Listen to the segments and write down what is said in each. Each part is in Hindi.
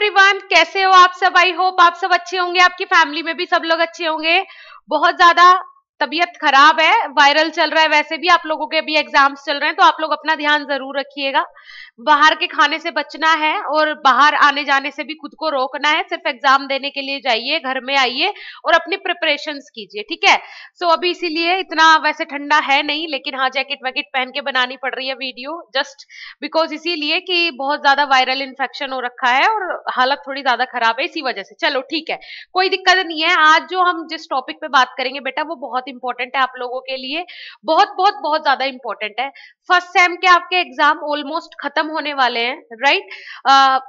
एवरीवन, कैसे हो आप सब? आई होप आप सब अच्छे होंगे, आपकी फैमिली में भी सब लोग अच्छे होंगे। बहुत ज्यादा तबीयत खराब है, वायरल चल रहा है, वैसे भी आप लोगों के अभी एग्जाम्स चल रहे हैं तो आप लोग अपना ध्यान जरूर रखिएगा। बाहर के खाने से बचना है और बाहर आने जाने से भी खुद को रोकना है। सिर्फ एग्जाम देने के लिए जाइए, घर में आइए और अपनी प्रिपरेशंस कीजिए, ठीक है। सो अभी इसीलिए इतना वैसे ठंडा है नहीं, लेकिन हाँ जैकेट वैकेट पहन के बनानी पड़ रही है वीडियो, जस्ट बिकॉज इसीलिए कि बहुत ज्यादा वायरल इन्फेक्शन हो रखा है और हालत थोड़ी ज्यादा खराब है इसी वजह से। चलो ठीक है, कोई दिक्कत नहीं है। आज जो हम जिस टॉपिक पे बात करेंगे बेटा वो बहुत इंपॉर्टेंट है आप लोगों के लिए, बहुत बहुत बहुत ज्यादा इंपॉर्टेंट है। फर्स्ट सेम के आपके एग्जाम ऑलमोस्ट खत्म होने वाले हैं, राइट।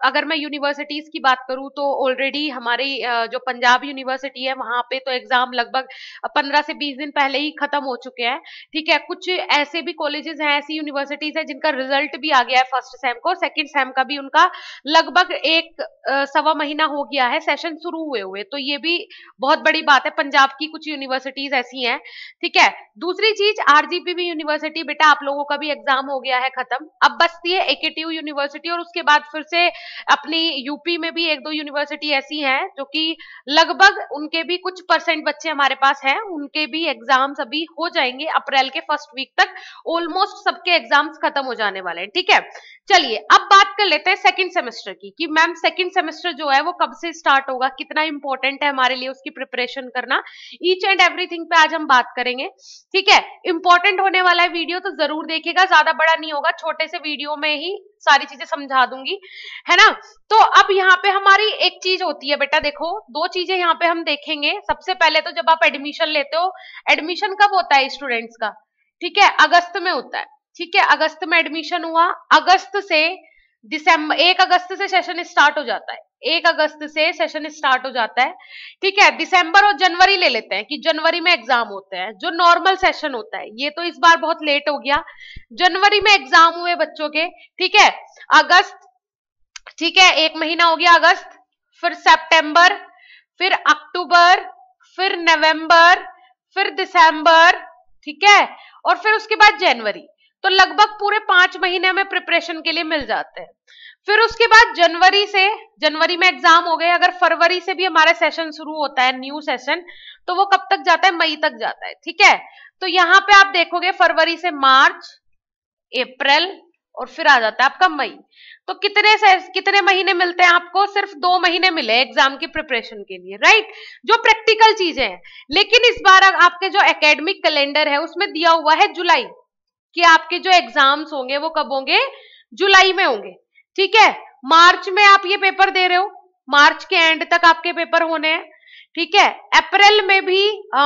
अगर मैं यूनिवर्सिटीज की बात करूं तो ऑलरेडी हमारी जो पंजाब यूनिवर्सिटी है वहां पे तो एग्जाम लगभग 15 से 20 दिन पहले ही खत्म हो चुके हैं, ठीक है। कुछ ऐसे भी कॉलेजेस हैं, ऐसी यूनिवर्सिटीज है जिनका रिजल्ट भी आ गया है फर्स्ट सेम को, सेकंड सेम का भी उनका लगभग एक सवा महीना हो गया है सेशन शुरू हुए हुए, तो ये भी बहुत बड़ी बात है। पंजाब की कुछ यूनिवर्सिटीज ऐसी हैं, ठीक है। दूसरी चीज, आरजीपीवी यूनिवर्सिटी बेटा आप लोगों का भी एग्जाम हो गया है खत्म, अब बचती है एकेटीयू यूनिवर्सिटी और उसके बाद फिर से अपनी यूपी में भी एक दो यूनिवर्सिटी ऐसी हैं जो कि लगभग उनके भी कुछ परसेंट बच्चे हमारे पास हैं, उनके भी एग्जाम्स अभी हो जाएंगे अप्रैल के फर्स्ट वीक तक। ऑलमोस्ट सबके एग्जाम्स खत्म हो जाने वाले हैं, ठीक है। चलिए अब बात कर लेते हैं सेकंड सेमेस्टर की कि मैम सेकंड सेमेस्टर जो है वो कब से स्टार्ट होगा, कितना इंपॉर्टेंट है हमारे लिए उसकी प्रिपरेशन करना, ईच एंड एवरीथिंग पे आज हम बात करेंगे, ठीक है। इंपॉर्टेंट होने वाला है वीडियो, तो जरूर देखिएगा, ज्यादा बड़ा नहीं होगा, छोटे से वीडियो में ही सारी चीजें समझा दूंगी, है ना। तो अब यहाँ पे हमारी एक चीज होती है बेटा, देखो दो चीजें यहाँ पे हम देखेंगे। सबसे पहले तो जब आप एडमिशन लेते हो, एडमिशन कब होता है स्टूडेंट्स का, ठीक है, अगस्त में होता है, ठीक है। अगस्त में एडमिशन हुआ, अगस्त से दिसंबर, 1 अगस्त से सेशन स्टार्ट हो जाता है, 1 अगस्त से सेशन स्टार्ट हो जाता है, ठीक है। दिसंबर और जनवरी ले लेते हैं कि जनवरी में एग्जाम होते हैं, जो नॉर्मल सेशन होता है। ये तो इस बार बहुत लेट हो गया, जनवरी में एग्जाम हुए बच्चों के, ठीक है। अगस्त, ठीक है, 1 महीना हो गया अगस्त, फिर सितंबर, फिर अक्टूबर, फिर नवंबर, फिर दिसंबर, ठीक है, और फिर उसके बाद जनवरी। तो लगभग पूरे 5 महीने हमें प्रिपरेशन के लिए मिल जाते हैं। फिर उसके बाद जनवरी से, जनवरी में एग्जाम हो गए, अगर फरवरी से भी हमारा सेशन शुरू होता है न्यू सेशन, तो वो कब तक जाता है, मई तक जाता है, ठीक है। तो यहां पे आप देखोगे फरवरी से मार्च, अप्रैल और फिर आ जाता है आपका मई। तो कितने महीने मिलते हैं आपको, सिर्फ 2 महीने मिले एग्जाम की प्रिपरेशन के लिए, राइट, जो प्रैक्टिकल चीजें हैं। लेकिन इस बार आपके जो एकेडमिक कैलेंडर है उसमें दिया हुआ है जुलाई, कि आपके जो एग्जाम्स होंगे वो कब होंगे, जुलाई में होंगे, ठीक है। मार्च में आप ये पेपर दे रहे हो, मार्च के एंड तक आपके पेपर होने हैं, ठीक है। अप्रैल में भी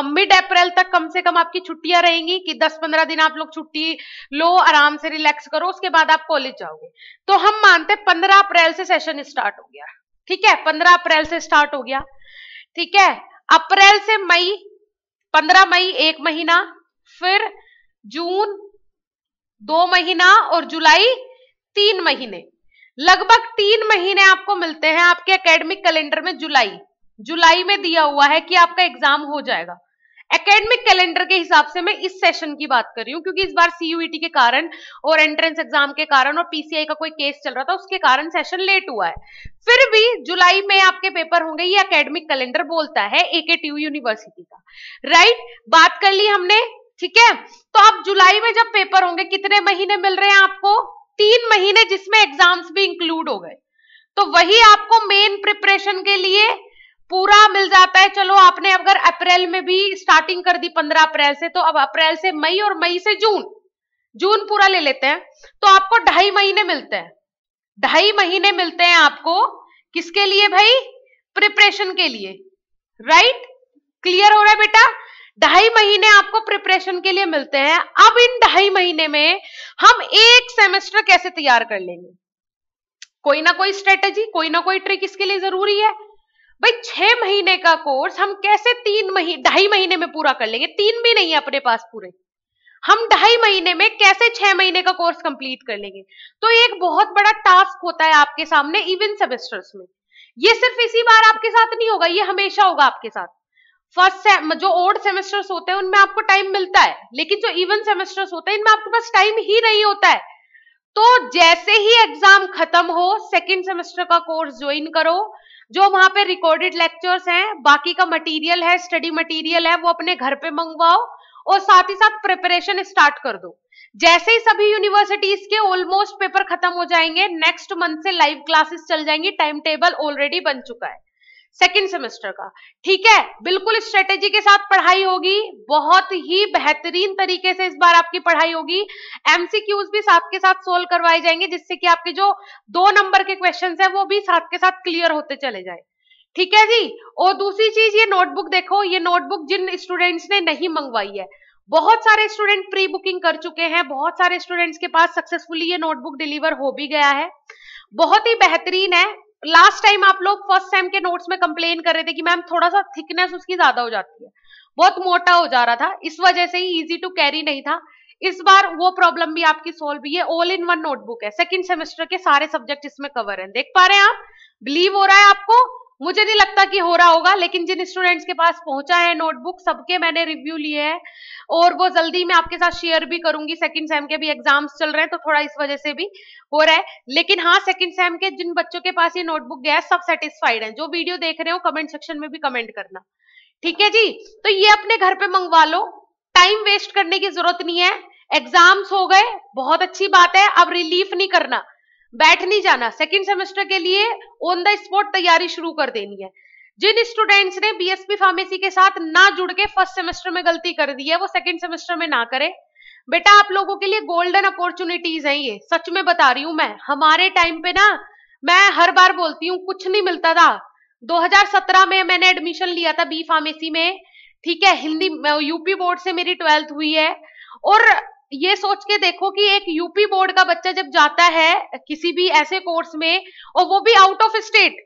मिड अप्रैल तक कम से कम आपकी छुट्टियां रहेंगी कि 10-15 दिन आप लोग छुट्टी लो, आराम से रिलैक्स करो, उसके बाद आप कॉलेज जाओगे। तो हम मानते 15 अप्रैल से सेशन स्टार्ट हो गया, ठीक है, 15 अप्रैल से स्टार्ट हो गया, ठीक है। अप्रैल से मई, 15 मई 1 महीना, फिर जून 2 महीना और जुलाई 3 महीने, लगभग 3 महीने आपको मिलते हैं आपके एकेडमिक कैलेंडर में। जुलाई में दिया हुआ है कि आपका एग्जाम हो जाएगा। एकेडमिक कैलेंडर के हिसाब से मैं इस सेशन की बात कर रही हूँ, क्योंकि इस बार सीयूईटी के कारण और एंट्रेंस एग्जाम के कारण और पीसीआई का कोई केस चल रहा था, उसके कारण सेशन लेट हुआ है। फिर भी जुलाई में आपके पेपर होंगे, ये एकेडमिक कैलेंडर बोलता है एकेटीयू यूनिवर्सिटी का, राइट। बात कर ली हमने, ठीक है। तो अब जुलाई में जब पेपर होंगे, कितने महीने मिल रहे हैं आपको, 3 महीने, जिसमें एग्जाम्स भी इंक्लूड हो गए। तो वही आपको मेन प्रिपरेशन के लिए पूरा मिल जाता है। चलो आपने अगर अप्रैल में भी स्टार्टिंग कर दी 15 अप्रैल से, तो अब अप्रैल से मई और मई से जून, जून पूरा ले लेते हैं, तो आपको 2.5 महीने मिलते हैं, 2.5 महीने मिलते हैं आपको, किसके लिए भाई, प्रिपरेशन के लिए, राइट। क्लियर हो रहा है बेटा, 2.5 महीने आपको प्रिपरेशन के लिए मिलते हैं। अब इन 2.5 महीने में हम एक सेमेस्टर कैसे तैयार कर लेंगे, कोई ना कोई स्ट्रेटेजी, कोई ना कोई ट्रिक इसके लिए जरूरी है भाई। 6 महीने का कोर्स हम कैसे 2.5 महीने में पूरा कर लेंगे, 3 भी नहीं है अपने पास पूरे, हम 2.5 महीने में कैसे 6 महीने का कोर्स कंप्लीट कर लेंगे। तो ये एक बहुत बड़ा टास्क होता है आपके सामने इवन सेमेस्टर्स में। ये सिर्फ इसी बार आपके साथ नहीं होगा, ये हमेशा होगा आपके साथ। फर्स्ट जो ओड सेमेस्टर्स होते हैं उनमें आपको टाइम मिलता है, लेकिन जो इवन सेमेस्टर्स होते हैं इनमें आपके पास टाइम ही नहीं होता है। तो जैसे ही एग्जाम खत्म हो सेकेंड सेमेस्टर का कोर्स ज्वाइन करो, जो वहां पे रिकॉर्डेड लेक्चर्स हैं, बाकी का मटेरियल है, स्टडी मटेरियल है, वो अपने घर पे मंगवाओ और साथ ही साथ प्रिपरेशन स्टार्ट कर दो। जैसे ही सभी यूनिवर्सिटीज के ऑलमोस्ट पेपर खत्म हो जाएंगे, नेक्स्ट मंथ से लाइव क्लासेस चल जाएंगी, टाइम टेबल ऑलरेडी बन चुका है सेकेंड सेमेस्टर का। ठीक है, बिल्कुल स्ट्रेटेजी के साथ पढ़ाई होगी, बहुत ही बेहतरीन तरीके से इस बार आपकी पढ़ाई होगी। एमसीक्यूज भी साथ के साथ सोल्व करवाए जाएंगे, जिससे कि आपके जो 2 नंबर के क्वेश्चंस है वो भी साथ के साथ क्लियर होते चले जाए। ठीक है जी। और दूसरी चीज, ये नोटबुक देखो, ये नोटबुक जिन स्टूडेंट्स ने नहीं मंगवाई है, बहुत सारे स्टूडेंट प्री बुकिंग कर चुके हैं, बहुत सारे स्टूडेंट्स के पास सक्सेसफुली ये नोटबुक डिलीवर हो भी गया है, बहुत ही बेहतरीन है। लास्ट टाइम आप लोग फर्स्ट सेम के नोट्स में कंप्लेन कर रहे थे कि मैम थोड़ा सा थिकनेस उसकी ज्यादा हो जाती है, बहुत मोटा हो जा रहा था, इस वजह से ही इजी टू कैरी नहीं था। इस बार वो प्रॉब्लम भी आपकी सोल्व हुई है। ऑल इन वन नोटबुक है, सेकंड सेमेस्टर के सारे सब्जेक्ट इसमें कवर हैं। देख पा रहे हैं आप? बिलीव हो रहा है आपको? मुझे नहीं लगता कि हो रहा होगा, लेकिन जिन स्टूडेंट्स के पास पहुंचा है नोटबुक, सबके मैंने रिव्यू लिए हैं और वो जल्दी मैं आपके साथ शेयर भी करूंगी। सेकंड सेम के भी एग्जाम्स चल रहे हैं तो थोड़ा इस वजह से भी हो रहा है, लेकिन हाँ, सेकंड सेम के जिन बच्चों के पास ये नोटबुक गया है सब सेटिस्फाइड हैं। जो वीडियो देख रहे हो कमेंट सेक्शन में भी कमेंट करना, ठीक है जी। तो ये अपने घर पे मंगवा लो, टाइम वेस्ट करने की जरूरत नहीं है। एग्जाम्स हो गए, बहुत अच्छी बात है, अब रिलीफ नहीं करना, बैठ नहीं जाना, सेकंड सेमेस्टर के लिए ऑन द स्पॉट तैयारी शुरू कर देनी है। जिन स्टूडेंट्स ने बीएसपी फार्मेसी के साथ ना जुड़ के फर्स्ट सेमेस्टर में गलती कर दी है, वो सेकंड सेमेस्टर में ना करे। बेटा आप लोगों के लिए गोल्डन अपॉर्चुनिटीज हैं ये, सच में बता रही हूं मैं। हमारे टाइम पे ना, मैं हर बार बोलती हूँ, कुछ नहीं मिलता था। 2017 में मैंने एडमिशन लिया था बी फार्मेसी में, ठीक है, हिंदी यूपी बोर्ड से मेरी 12th हुई है। और ये सोच के देखो कि एक यूपी बोर्ड का बच्चा जब जाता है किसी भी ऐसे कोर्स में, और वो भी आउट ऑफ स्टेट,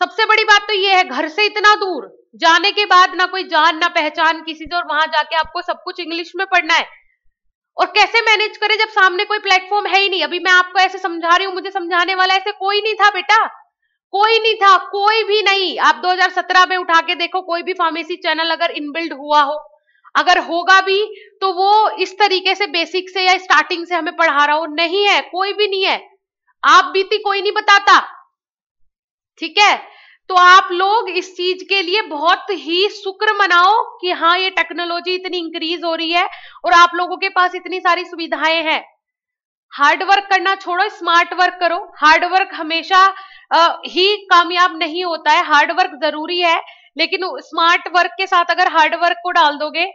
सबसे बड़ी बात तो ये है, घर से इतना दूर जाने के बाद ना कोई जान ना पहचान किसी से, और वहां जाके आपको सब कुछ इंग्लिश में पढ़ना है, और कैसे मैनेज करे जब सामने कोई प्लेटफॉर्म है ही नहीं। अभी मैं आपको ऐसे समझा रही हूँ, मुझे समझाने वाला ऐसे कोई नहीं था बेटा, कोई नहीं था, कोई भी नहीं। आप 2017 में उठा के देखो, कोई भी फार्मेसी चैनल अगर इनबिल्ड हुआ हो, अगर होगा भी तो वो इस तरीके से बेसिक से या स्टार्टिंग से हमें पढ़ा रहा हो, नहीं है, कोई भी नहीं है। आप बीती कोई नहीं बताता, ठीक है। तो आप लोग इस चीज के लिए बहुत ही शुक्र मनाओ कि हाँ, ये टेक्नोलॉजी इतनी इंक्रीज हो रही है और आप लोगों के पास इतनी सारी सुविधाएं हैं। हार्ड वर्क करना छोड़ो, स्मार्ट वर्क करो। हार्ड वर्क हमेशा ही कामयाब नहीं होता है, हार्ड वर्क जरूरी है, लेकिन स्मार्ट वर्क के साथ अगर हार्ड वर्क को डाल दोगे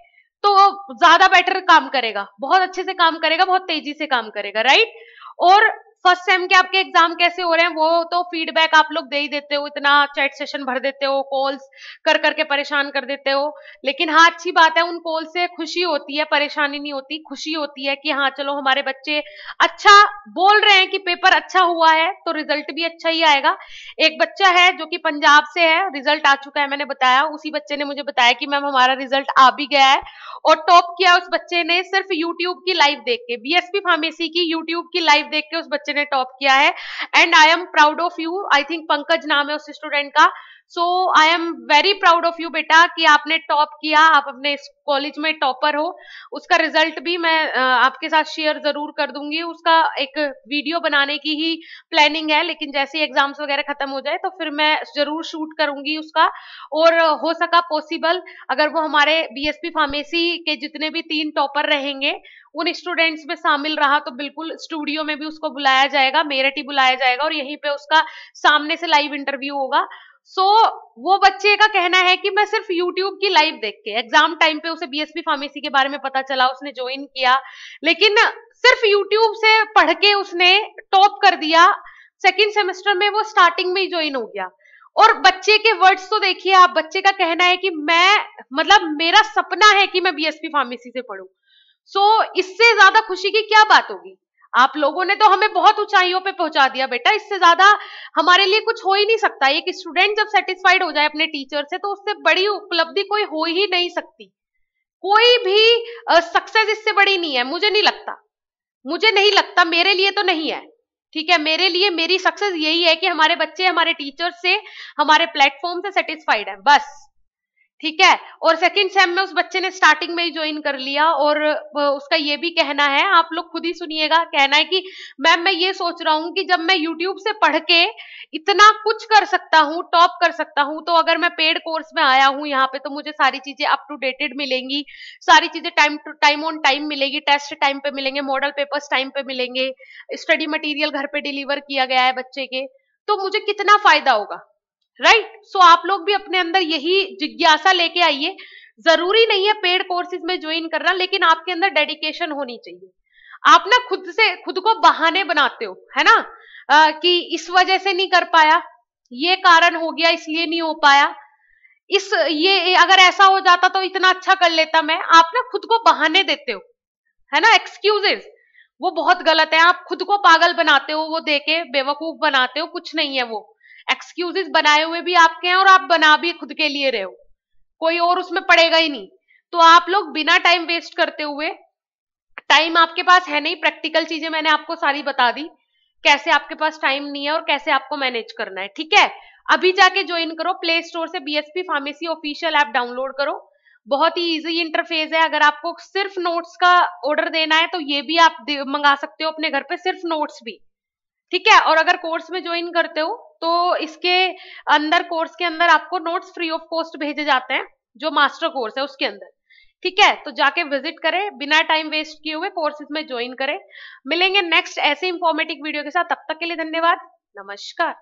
तो ज्यादा बेटर काम करेगा, बहुत अच्छे से काम करेगा, बहुत तेजी से काम करेगा, राइट। और फर्स्ट सेम के आपके एग्जाम कैसे हो रहे हैं वो तो फीडबैक आप लोग दे ही देते हो, इतना चैट सेशन भर देते हो, कॉल्स कर करके परेशान कर देते हो, लेकिन हाँ, अच्छी बात है, उन कॉल से खुशी होती है, परेशानी नहीं होती, खुशी होती है कि हाँ चलो हमारे बच्चे अच्छा बोल रहे हैं कि पेपर अच्छा हुआ है तो रिजल्ट भी अच्छा ही आएगा। एक बच्चा है जो कि पंजाब से है, रिजल्ट आ चुका है, मैंने बताया, उसी बच्चे ने मुझे बताया कि मैम हमारा रिजल्ट आ भी गया है, और टॉप किया उस बच्चे ने सिर्फ यूट्यूब की लाइव देख के, बीएसपी फार्मेसी की यूट्यूब की लाइव देख के उस बच्चे ने टॉप किया है। And I am proud of you. I think Pankaj नाम है उस स्टूडेंट का। So I am very proud of you बेटा कि आपने टॉप किया, आप अपने कॉलेज में टॉपर हो। उसका रिजल्ट भी मैं आपके साथ शेयर जरूर कर दूंगी, उसका एक वीडियो बनाने की ही प्लानिंग है, लेकिन जैसे ही एग्जाम्स वगैरह खत्म हो जाए तो फिर मैं जरूर शूट करूंगी उसका। और हो सका पॉसिबल अगर वो हमारे बीएसपी फार्मेसी के जितने भी 3 टॉपर रहेंगे उन स्टूडेंट्स में शामिल रहा तो बिल्कुल स्टूडियो में भी उसको बुलाया जाएगा, मेरठ ही बुलाया जाएगा, और यहीं पे उसका सामने से लाइव इंटरव्यू होगा। सो वो बच्चे का कहना है कि मैं सिर्फ यूट्यूब की लाइव देख के, एग्जाम टाइम पे उसे बीएसपी फार्मेसी के बारे में पता चला, उसने ज्वाइन किया, लेकिन सिर्फ यूट्यूब से पढ़ के उसने टॉप कर दिया। सेकेंड सेमेस्टर में वो स्टार्टिंग में ही ज्वाइन हो गया। और बच्चे के वर्ड्स तो देखिए आप, बच्चे का कहना है कि मैं, मतलब मेरा सपना है कि मैं बीएसपी फार्मेसी से पढूं। सो इससे ज्यादा खुशी की क्या बात होगी। आप लोगों ने तो हमें बहुत ऊंचाइयों पे पहुंचा दिया बेटा, इससे ज्यादा हमारे लिए कुछ हो ही नहीं सकता। एक स्टूडेंट जब सेटिस्फाइड हो जाए अपने टीचर से तो उससे बड़ी उपलब्धि कोई हो ही नहीं सकती। कोई भी सक्सेस इससे बड़ी नहीं है, मुझे नहीं लगता, मुझे नहीं लगता, मेरे लिए तो नहीं है, ठीक है। मेरे लिए मेरी सक्सेस यही है कि हमारे बच्चे हमारे टीचर से, हमारे प्लेटफॉर्म से सेटिस्फाइड है, बस, ठीक है। और सेकंड सेम में उस बच्चे ने स्टार्टिंग में ही ज्वाइन कर लिया, और उसका ये भी कहना है, आप लोग खुद ही सुनिएगा, कहना है कि मैम मैं ये सोच रहा हूँ कि जब मैं यूट्यूब से पढ़ के इतना कुछ कर सकता हूँ, टॉप कर सकता हूँ, तो अगर मैं पेड कोर्स में आया हूँ यहाँ पे तो मुझे सारी चीजें अप टू डेटेड मिलेंगी, सारी चीजें time to time on time मिलेगी, टेस्ट टाइम पे मिलेंगे, मॉडल पेपर्स टाइम पे मिलेंगे, स्टडी मटेरियल घर पे डिलीवर किया गया है बच्चे के, तो मुझे कितना फायदा होगा, राइट। सो आप लोग भी अपने अंदर यही जिज्ञासा लेके आइए। जरूरी नहीं है पेड कोर्सेज में ज्वाइन करना, लेकिन आपके अंदर डेडिकेशन होनी चाहिए। आप ना खुद से खुद को बहाने बनाते हो, है ना, कि इस वजह से नहीं कर पाया, ये कारण हो गया इसलिए नहीं हो पाया, इस ये अगर ऐसा हो जाता तो इतना अच्छा कर लेता मैं। आप ना खुद को बहाने देते हो, है ना, एक्सक्यूजेस, वो बहुत गलत है। आप खुद को पागल बनाते हो, वो देके बेवकूफ बनाते हो, कुछ नहीं है वो। एक्सक्यूजेस बनाए हुए भी आपके हैं और आप बना भी खुद के लिए रहे हो, कोई और उसमें पड़ेगा ही नहीं। तो आप लोग बिना टाइम वेस्ट करते हुए, टाइम आपके पास है नहीं, प्रैक्टिकल चीजें मैंने आपको सारी बता दी, कैसे आपके पास टाइम नहीं है और कैसे आपको मैनेज करना है, ठीक है। अभी जाके ज्वाइन करो, प्ले स्टोर से BSP pharmacy official app download करो, बहुत ही इजी इंटरफेस है। अगर आपको सिर्फ नोट्स का ऑर्डर देना है तो ये भी आप मंगा सकते हो अपने घर पे, सिर्फ नोट्स भी, ठीक है। और अगर कोर्स में ज्वाइन करते हो तो इसके अंदर, कोर्स के अंदर आपको नोट्स फ्री ऑफ कॉस्ट भेजे जाते हैं, जो मास्टर कोर्स है उसके अंदर, ठीक है। तो जाके विजिट करें, बिना टाइम वेस्ट किए हुए कोर्सेज में ज्वाइन करें। मिलेंगे नेक्स्ट ऐसे इंफॉर्मेटिव वीडियो के साथ, तब तक के लिए धन्यवाद, नमस्कार।